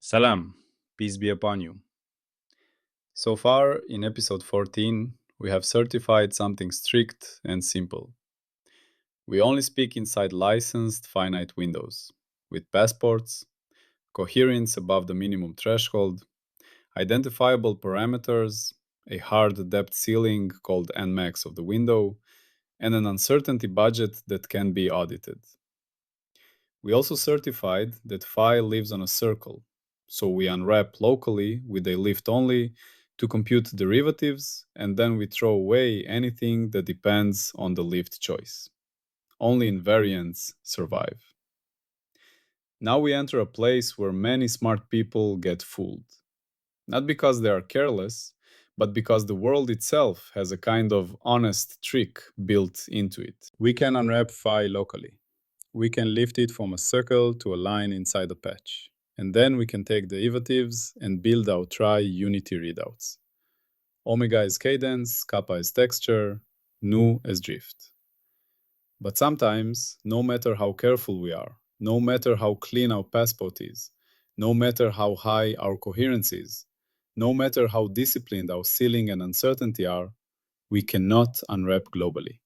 Salam, peace be upon you. So far, in episode 14, we have certified something strict and simple. We only speak inside licensed finite windows, with passports, coherence above the minimum threshold, identifiable parameters, a hard depth ceiling called Nmax of the window, and an uncertainty budget that can be audited. We also certified that phi lives on a circle, so we unwrap locally with a lift only to compute derivatives, and then we throw away anything that depends on the lift choice. Only invariants survive. Now we enter a place where many smart people get fooled. Not because they are careless, but because the world itself has a kind of honest trick built into it. We can unwrap phi locally. We can lift it from a circle to a line inside a patch. And then we can take derivatives and build our tri-unity readouts. Omega as cadence, kappa as texture, nu as drift. But sometimes, no matter how careful we are, no matter how clean our passport is, no matter how high our coherence is, no matter how disciplined our ceiling and uncertainty are, we cannot unwrap globally.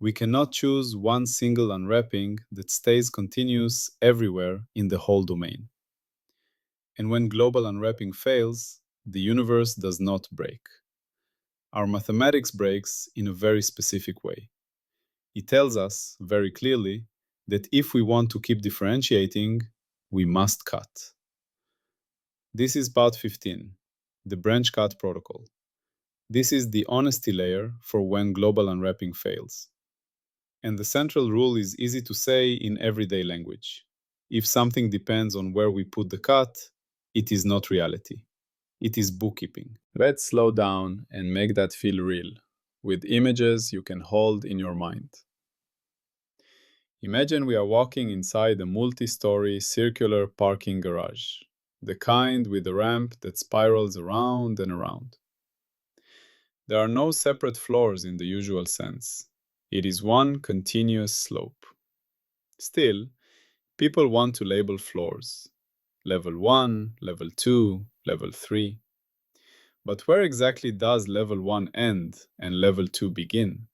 We cannot choose one single unwrapping that stays continuous everywhere in the whole domain. And when global unwrapping fails, the universe does not break. Our mathematics breaks in a very specific way. It tells us very clearly that if we want to keep differentiating, we must cut. This is part 15, the branch cut protocol. This is the honesty layer for when global unwrapping fails. And the central rule is easy to say in everyday language. If something depends on where we put the cut, it is not reality. It is bookkeeping. Let's slow down and make that feel real, with images you can hold in your mind. Imagine we are walking inside a multi-story circular parking garage, the kind with a ramp that spirals around and around. There are no separate floors in the usual sense. It is one continuous slope. Still, people want to label floors. Level 1, Level 2, Level 3. But where exactly does Level 1 end and Level 2 begin?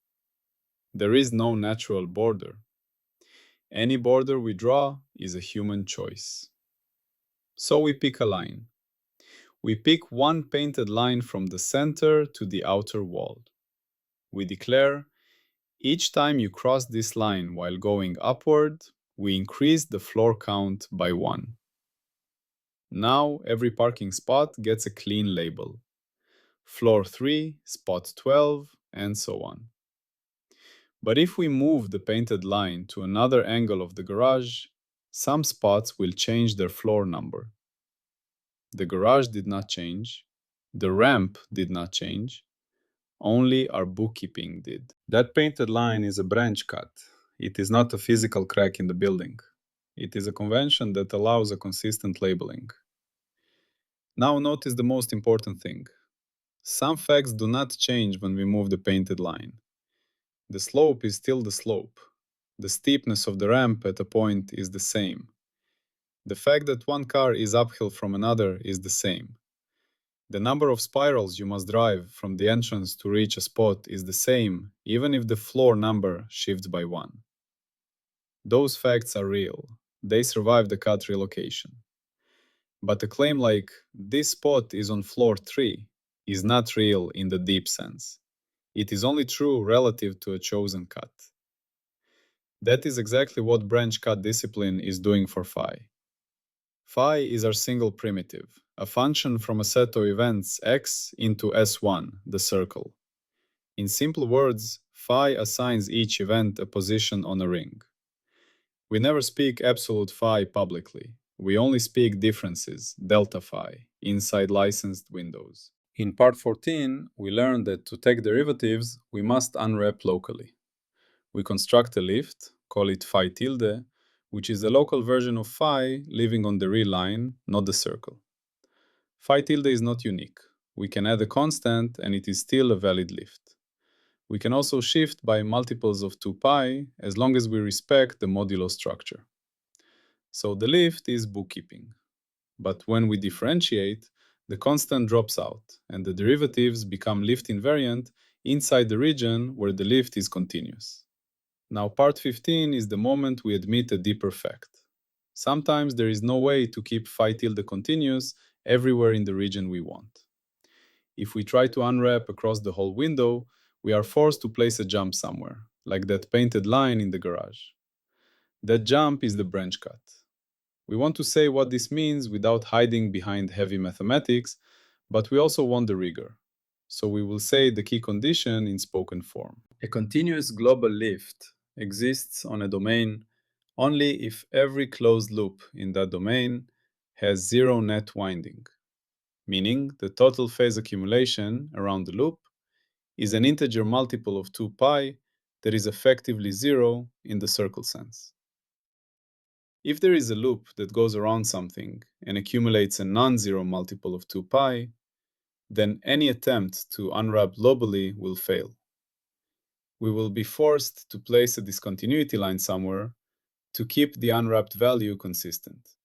There is no natural border. Any border we draw is a human choice. So we pick a line. We pick one painted line from the center to the outer wall. We declare, each time you cross this line while going upward, we increase the floor count by 1. Now every parking spot gets a clean label. Floor 3, spot 12, and so on. But if we move the painted line to another angle of the garage, some spots will change their floor number. The garage did not change. The ramp did not change. Only our bookkeeping did. That painted line is a branch cut. It is not a physical crack in the building. It is a convention that allows a consistent labeling. Now notice the most important thing. Some facts do not change when we move the painted line. The slope is still the slope. The steepness of the ramp at a point is the same. The fact that one car is uphill from another is the same. The number of spirals you must drive from the entrance to reach a spot is the same, even if the floor number shifts by 1. Those facts are real. They survive the cut relocation. But a claim like, this spot is on floor 3, is not real in the deep sense. It is only true relative to a chosen cut. That is exactly what branch cut discipline is doing for phi. Phi is our single primitive, a function from a set of events x into S1, the circle. In simple words, phi assigns each event a position on a ring. We never speak absolute phi publicly. We only speak differences, delta phi, inside licensed windows. In part 14, we learned that to take derivatives, we must unwrap locally. We construct a lift, call it phi tilde, which is a local version of phi living on the real line, not the circle. Phi tilde is not unique. We can add a constant and it is still a valid lift. We can also shift by multiples of 2 pi as long as we respect the modulo structure. So the lift is bookkeeping. But when we differentiate, the constant drops out, and the derivatives become lift invariant inside the region where the lift is continuous. Now, part 15 is the moment we admit a deeper fact. Sometimes there is no way to keep phi tilde continuous everywhere in the region we want. If we try to unwrap across the whole window, we are forced to place a jump somewhere, like that painted line in the garage. That jump is the branch cut. We want to say what this means without hiding behind heavy mathematics, but we also want the rigor. So we will say the key condition in spoken form. A continuous global lift exists on a domain only if every closed loop in that domain has zero net winding, meaning the total phase accumulation around the loop is an integer multiple of 2 pi that is effectively zero in the circle sense. If there is a loop that goes around something and accumulates a non-zero multiple of 2 pi, then any attempt to unwrap globally will fail. We will be forced to place a discontinuity line somewhere to keep the unwrapped value consistent.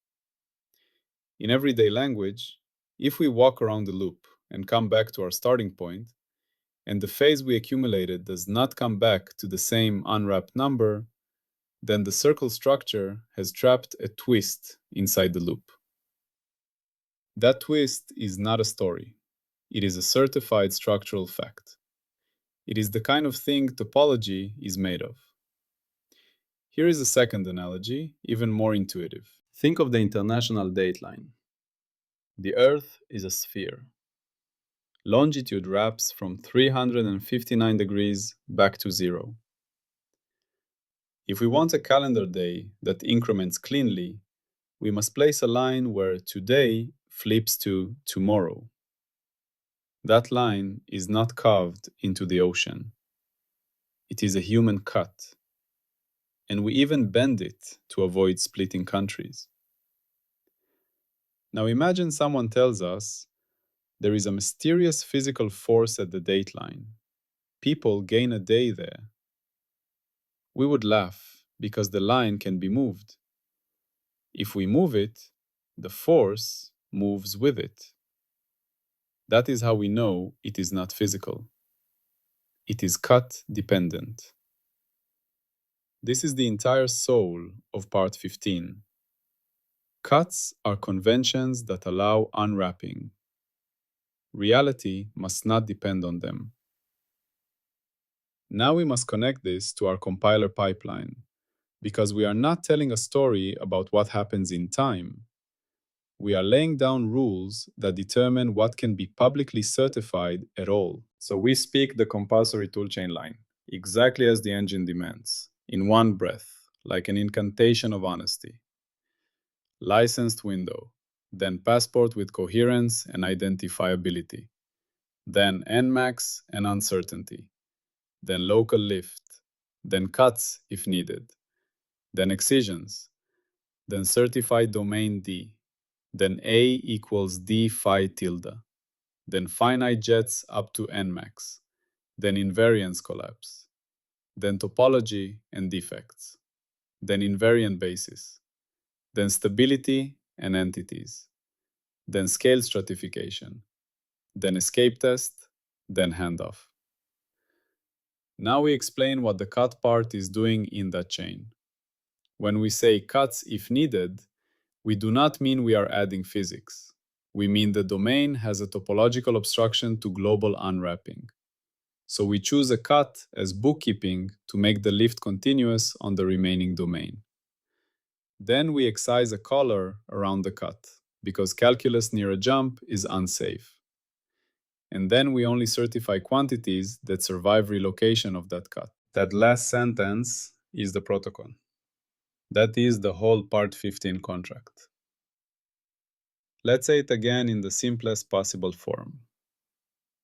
In everyday language, if we walk around the loop and come back to our starting point, and the phase we accumulated does not come back to the same unwrapped number, then the circle structure has trapped a twist inside the loop. That twist is not a story. It is a certified structural fact. It is the kind of thing topology is made of. Here is a second analogy, even more intuitive. Think of the international dateline. The Earth is a sphere. Longitude wraps from 359 degrees back to zero. If we want a calendar day that increments cleanly, we must place a line where today flips to tomorrow. That line is not carved into the ocean. It is a human cut. And we even bend it to avoid splitting countries. Now imagine someone tells us there is a mysterious physical force at the dateline. People gain a day there. We would laugh because the line can be moved. If we move it, the force moves with it. That is how we know it is not physical. It is cut dependent. This is the entire soul of part 15. Cuts are conventions that allow unwrapping. Reality must not depend on them. Now we must connect this to our compiler pipeline, because we are not telling a story about what happens in time. We are laying down rules that determine what can be publicly certified at all. So we speak the compulsory toolchain line, exactly as the engine demands, in one breath, like an incantation of honesty. Licensed window, then passport with coherence and identifiability, then Nmax and uncertainty, then local lift, then cuts if needed, then excisions, then certified domain D, then A equals D phi tilde, then finite jets up to Nmax, then invariance collapse, then topology and defects, then invariant basis, then stability and entities, then scale stratification, then escape test, then handoff. Now we explain what the cut part is doing in that chain. When we say cuts if needed, we do not mean we are adding physics. We mean the domain has a topological obstruction to global unwrapping. So we choose a cut as bookkeeping to make the lift continuous on the remaining domain. Then we excise a collar around the cut, because calculus near a jump is unsafe. And then we only certify quantities that survive relocation of that cut. That last sentence is the protocol. That is the whole part 15 contract. Let's say it again in the simplest possible form.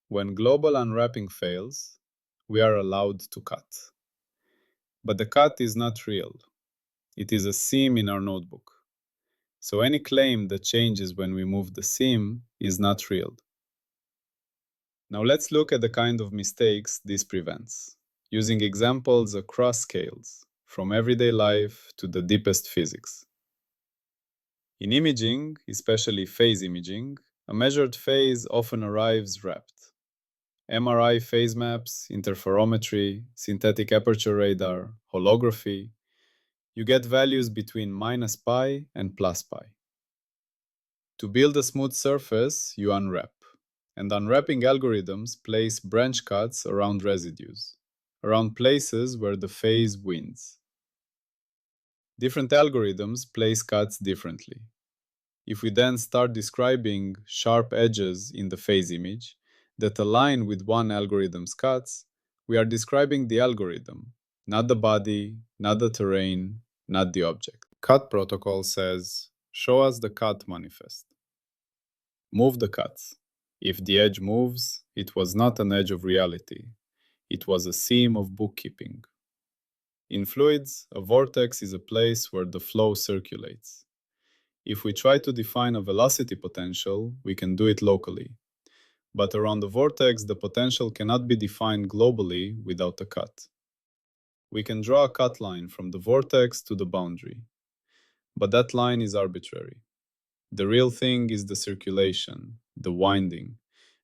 When global unwrapping fails, we are allowed to cut. But the cut is not real. It is a seam in our notebook. So any claim that changes when we move the seam is not real. Now let's look at the kind of mistakes this prevents, using examples across scales, from everyday life to the deepest physics. In imaging, especially phase imaging, a measured phase often arrives wrapped. MRI phase maps, interferometry, synthetic aperture radar, holography, you get values between minus pi and plus pi. To build a smooth surface, you unwrap. And unwrapping algorithms place branch cuts around residues, around places where the phase wins. Different algorithms place cuts differently. If we then start describing sharp edges in the phase image that align with one algorithm's cuts, we are describing the algorithm, not the body, not the terrain, not the object. Cut protocol says, show us the cut manifest. Move the cuts. If the edge moves, it was not an edge of reality. It was a seam of bookkeeping. In fluids, a vortex is a place where the flow circulates. If we try to define a velocity potential, we can do it locally. But around the vortex, the potential cannot be defined globally without a cut. We can draw a cut line from the vortex to the boundary, but that line is arbitrary. The real thing is the circulation, the winding,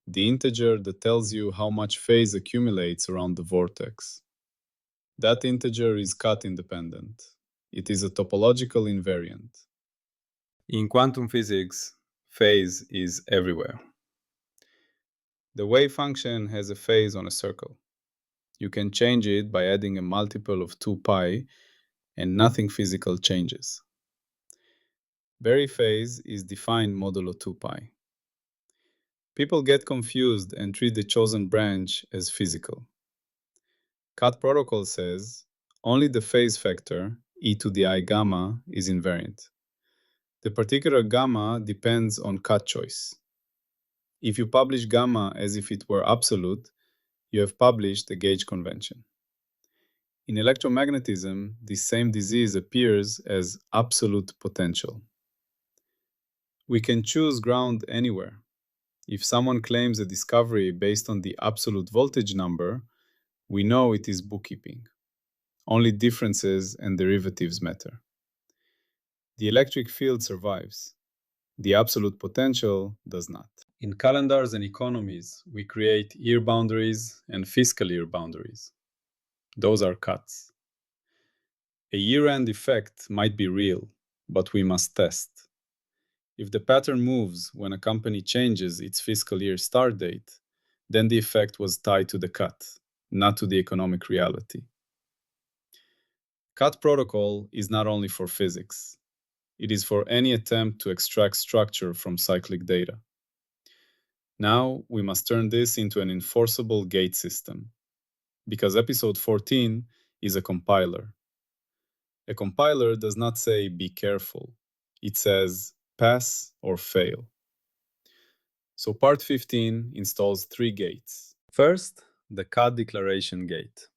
the integer that tells you how much phase accumulates around the vortex. That integer is cut independent. It is a topological invariant. In quantum physics, phase is everywhere. The wave function has a phase on a circle. You can change it by adding a multiple of 2 pi, and nothing physical changes. Berry phase is defined modulo 2 pi. People get confused and treat the chosen branch as physical. Cut protocol says only the phase factor, e to the I gamma, is invariant. The particular gamma depends on cut choice. If you publish gamma as if it were absolute, you have published a gauge convention. In electromagnetism, this same disease appears as absolute potential. We can choose ground anywhere. If someone claims a discovery based on the absolute voltage number, we know it is bookkeeping. Only differences and derivatives matter. The electric field survives. The absolute potential does not. In calendars and economies, we create year boundaries and fiscal year boundaries. Those are cuts. A year-end effect might be real, but we must test. If the pattern moves when a company changes its fiscal year start date, then the effect was tied to the cut, not to the economic reality. Cut protocol is not only for physics. It is for any attempt to extract structure from cyclic data. Now, we must turn this into an enforceable gate system, because episode 14 is a compiler. A compiler does not say be careful. It says pass or fail. So part 15 installs 3 gates. First, the cut declaration gate.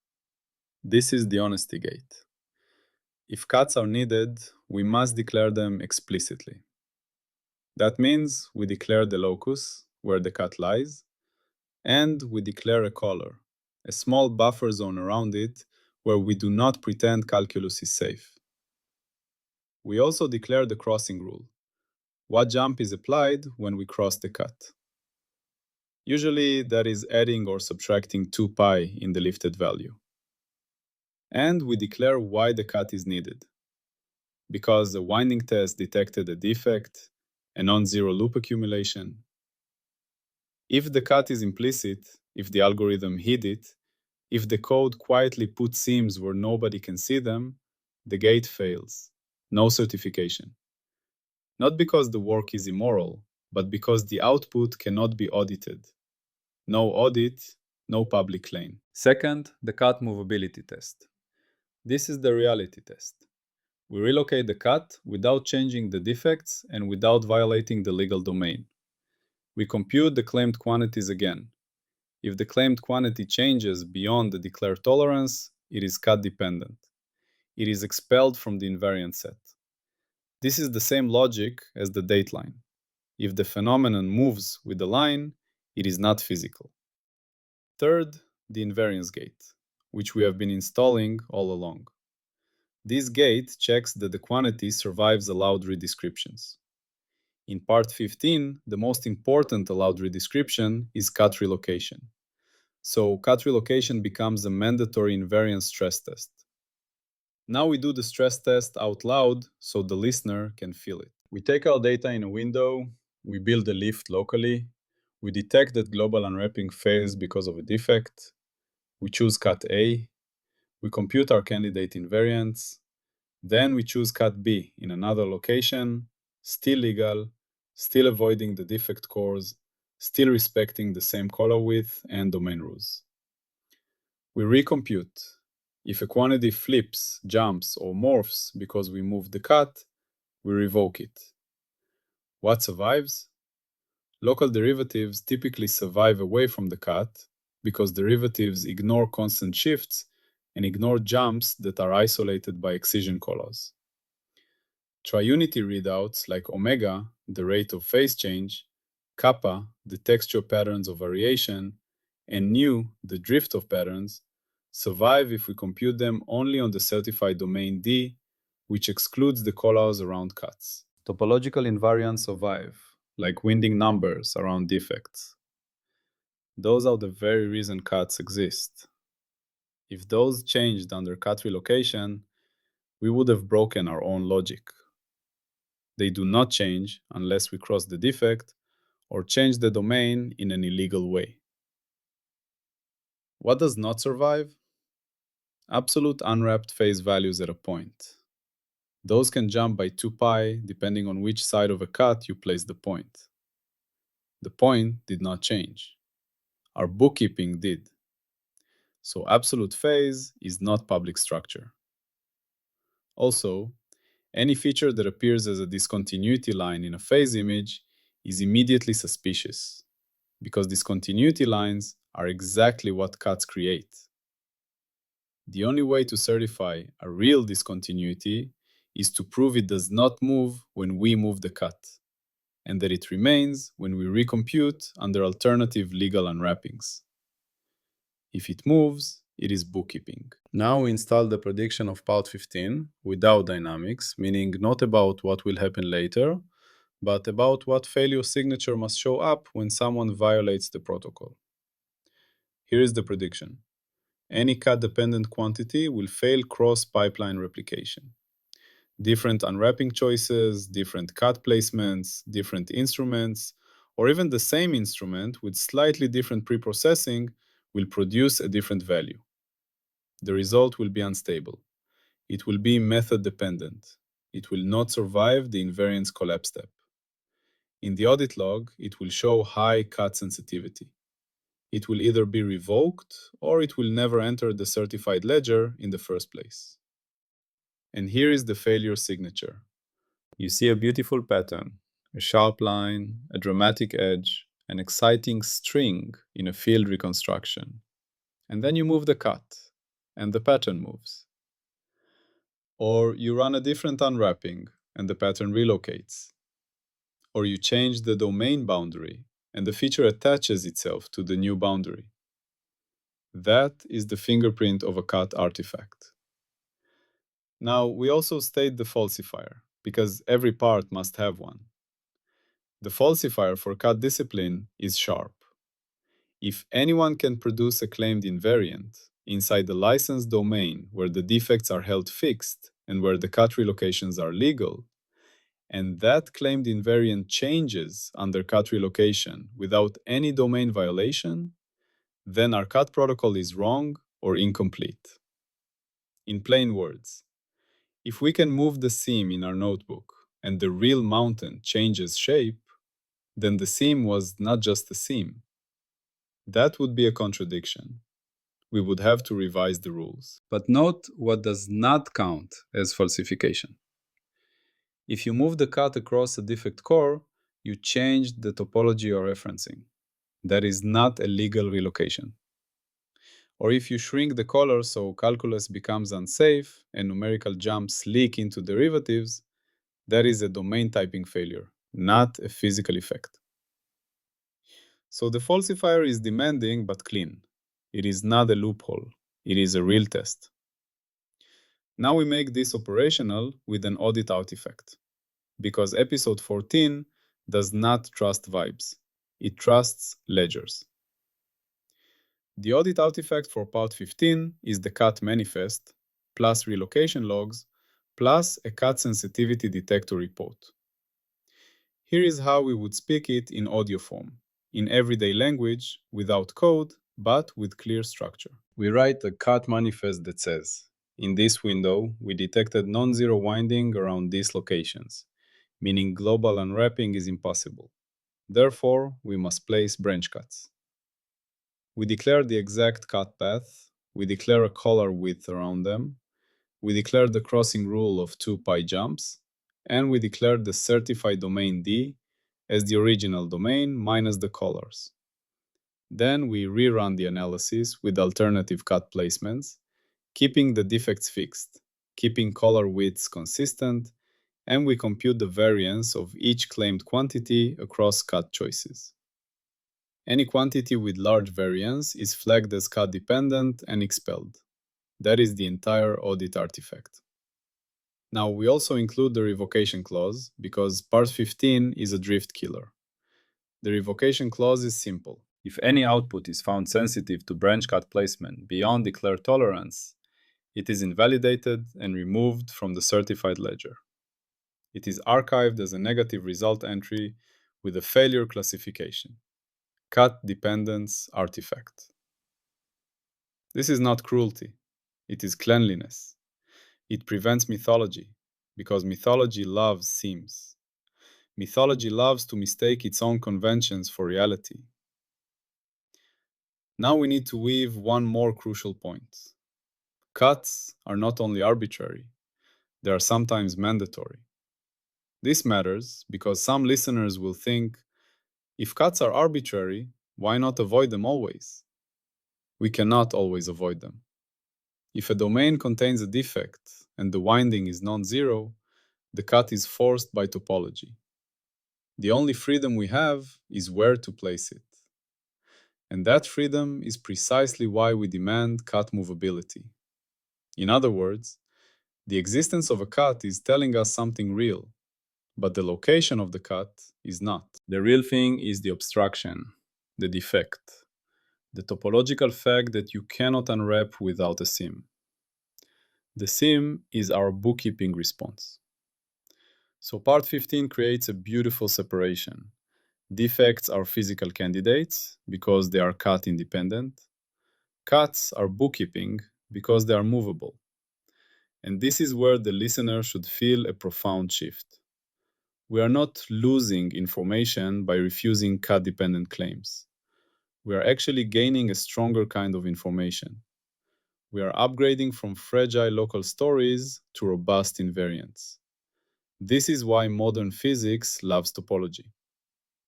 This is the honesty gate. If cuts are needed, we must declare them explicitly. That means we declare the locus, where the cut lies, and we declare a color, a small buffer zone around it where we do not pretend calculus is safe. We also declare the crossing rule, what jump is applied when we cross the cut. Usually that is adding or subtracting 2 pi in the lifted value. And we declare why the cut is needed. Because the winding test detected a defect, a non-zero loop accumulation. If the cut is implicit, if the algorithm hid it, if the code quietly puts seams where nobody can see them, the gate fails. No certification. Not because the work is immoral, but because the output cannot be audited. No audit, no public claim. Second, the cut movability test. This is the reality test. We relocate the cut without changing the defects and without violating the legal domain. We compute the claimed quantities again. If the claimed quantity changes beyond the declared tolerance, it is cut dependent. It is expelled from the invariant set. This is the same logic as the dateline. If the phenomenon moves with the line, it is not physical. Third, the invariance gate, which we have been installing all along. This gate checks that the quantity survives allowed redescriptions. In part 15, the most important allowed redescription is cut relocation. So cut relocation becomes a mandatory invariance stress test. Now we do the stress test out loud so the listener can feel it. We take our data in a window, we build a lift locally, we detect that global unwrapping fails because of a defect, we choose cut A, we compute our candidate invariance, then we choose cut B in another location, still legal, still avoiding the defect cores, still respecting the same color width and domain rules. We recompute. If a quantity flips, jumps, or morphs because we move the cut, we revoke it. What survives? Local derivatives typically survive away from the cut because derivatives ignore constant shifts and ignore jumps that are isolated by excision collars. Triunity readouts like omega, the rate of phase change, kappa, the texture patterns of variation, and nu, the drift of patterns, survive if we compute them only on the certified domain D, which excludes the collars around cuts. Topological invariants survive, like winding numbers around defects. Those are the very reason cuts exist. If those changed under cut relocation, we would have broken our own logic. They do not change unless we cross the defect or change the domain in an illegal way. What does not survive? Absolute unwrapped phase values at a point. Those can jump by 2 pi depending on which side of a cut you place the point. The point did not change. Our bookkeeping did. So absolute phase is not public structure. Also, any feature that appears as a discontinuity line in a phase image is immediately suspicious, because discontinuity lines are exactly what cuts create. The only way to certify a real discontinuity is to prove it does not move when we move the cut, and that it remains when we recompute under alternative legal unwrappings. If it moves, it is bookkeeping. Now we install the prediction of part 15 without dynamics, meaning not about what will happen later, but about what failure signature must show up when someone violates the protocol. Here is the prediction. Any cut-dependent quantity will fail cross-pipeline replication. Different unwrapping choices, different cut placements, different instruments, or even the same instrument with slightly different preprocessing will produce a different value. The result will be unstable. It will be method-dependent. It will not survive the invariance collapse step. In the audit log, it will show high cut sensitivity. It will either be revoked or it will never enter the certified ledger in the first place. And here is the failure signature. You see a beautiful pattern, a sharp line, a dramatic edge, an exciting string in a field reconstruction. And then you move the cut, and the pattern moves. Or you run a different unwrapping, and the pattern relocates. Or you change the domain boundary, and the feature attaches itself to the new boundary. That is the fingerprint of a cut artifact. Now, we also state the falsifier, because every part must have one. The falsifier for cut discipline is sharp. If anyone can produce a claimed invariant inside the licensed domain where the defects are held fixed and where the cut relocations are legal, and that claimed invariant changes under cut relocation without any domain violation, then our cut protocol is wrong or incomplete. In plain words, if we can move the seam in our notebook and the real mountain changes shape, then the seam was not just a seam. That would be a contradiction. We would have to revise the rules. But note what does not count as falsification. If you move the cut across a defect core, you changed the topology you're referencing. That is not a legal relocation. Or if you shrink the color so calculus becomes unsafe and numerical jumps leak into derivatives, that is a domain typing failure, not a physical effect. So the falsifier is demanding but clean. It is not a loophole. It is a real test. Now we make this operational with an audit artifact, because episode 14 does not trust vibes. It trusts ledgers. The audit artifact for Part 15 is the CAT manifest, plus relocation logs, plus a CAT sensitivity detector report. Here is how we would speak it in audio form, in everyday language, without code, but with clear structure. We write a CAT manifest that says, in this window, we detected non-zero winding around these locations, meaning global unwrapping is impossible. Therefore, we must place branch cuts. We declare the exact cut path, we declare a collar width around them, we declare the crossing rule of 2 pi jumps, and we declare the certified domain D as the original domain minus the collars. Then we rerun the analysis with alternative cut placements, keeping the defects fixed, keeping collar widths consistent, and we compute the variance of each claimed quantity across cut choices. Any quantity with large variance is flagged as cut dependent and expelled. That is the entire audit artifact. Now, we also include the revocation clause because part 15 is a drift killer. The revocation clause is simple. If any output is found sensitive to branch cut placement beyond declared tolerance, it is invalidated and removed from the certified ledger. It is archived as a negative result entry with a failure classification. Cut dependence artifact. This is not cruelty. It is cleanliness. It prevents mythology, because mythology loves seams. Mythology loves to mistake its own conventions for reality. Now we need to weave one more crucial point. Cuts are not only arbitrary, they are sometimes mandatory. This matters because some listeners will think, if cuts are arbitrary, why not avoid them always? We cannot always avoid them. If a domain contains a defect and the winding is non-zero, the cut is forced by topology. The only freedom we have is where to place it. And that freedom is precisely why we demand cut movability. In other words, the existence of a cut is telling us something real, but the location of the cut is not. The real thing is the obstruction, the defect, the topological fact that you cannot unwrap without a seam. The seam is our bookkeeping response. So part 15 creates a beautiful separation. Defects are physical candidates because they are cut independent. Cuts are bookkeeping because they are movable. And this is where the listener should feel a profound shift. We are not losing information by refusing cut-dependent claims. We are actually gaining a stronger kind of information. We are upgrading from fragile local stories to robust invariants. This is why modern physics loves topology.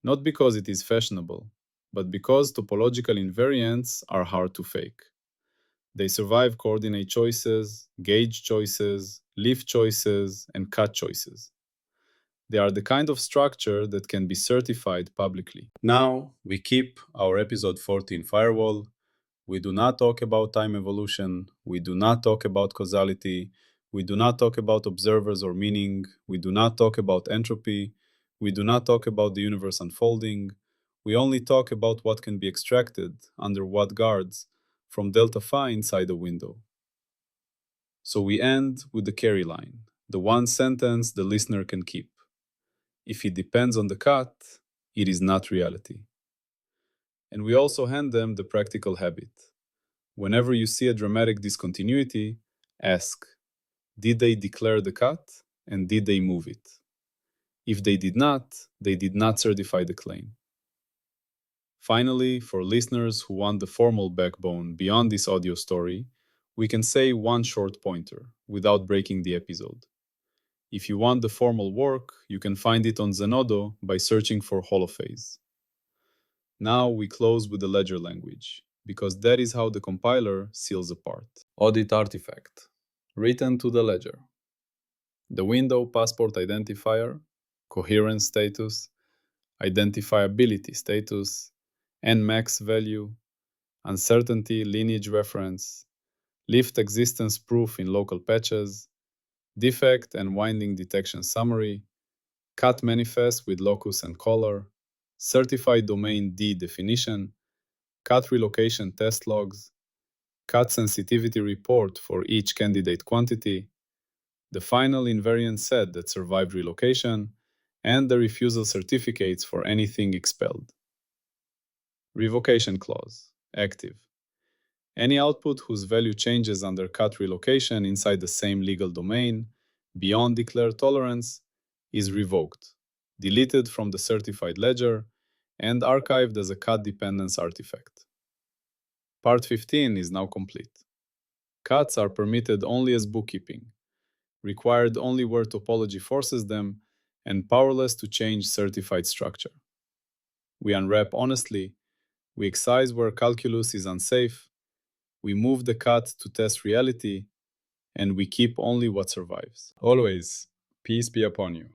Not because it is fashionable, but because topological invariants are hard to fake. They survive coordinate choices, gauge choices, leaf choices, and cut choices. They are the kind of structure that can be certified publicly. Now, we keep our episode 14 firewall. We do not talk about time evolution. We do not talk about causality. We do not talk about observers or meaning. We do not talk about entropy. We do not talk about the universe unfolding. We only talk about what can be extracted under what guards from delta phi inside a window. So we end with the carry line, the one sentence the listener can keep. If it depends on the cut, it is not reality. And we also hand them the practical habit. Whenever you see a dramatic discontinuity, ask, did they declare the cut and did they move it? If they did not certify the claim. Finally, for listeners who want the formal backbone beyond this audio story, we can say one short pointer without breaking the episode. If you want the formal work, you can find it on Zenodo by searching for holophase. Now we close with the ledger language, because that is how the compiler seals a part. Audit artifact. Written to the ledger. The window passport identifier, coherence status, identifiability status, nmax value, uncertainty lineage reference, lift existence proof in local patches, defect and winding detection summary, cut manifest with locus and color, certified domain D definition, cut relocation test logs, cut sensitivity report for each candidate quantity, the final invariant set that survived relocation, and the refusal certificates for anything expelled. Revocation clause, active. Any output whose value changes under cut relocation inside the same legal domain, beyond declared tolerance, is revoked, deleted from the certified ledger, and archived as a cut dependence artifact. Part 15 is now complete. Cuts are permitted only as bookkeeping, required only where topology forces them, and powerless to change certified structure. We unwrap honestly, we excise where calculus is unsafe, we move the cut to test reality, and we keep only what survives. Always, peace be upon you.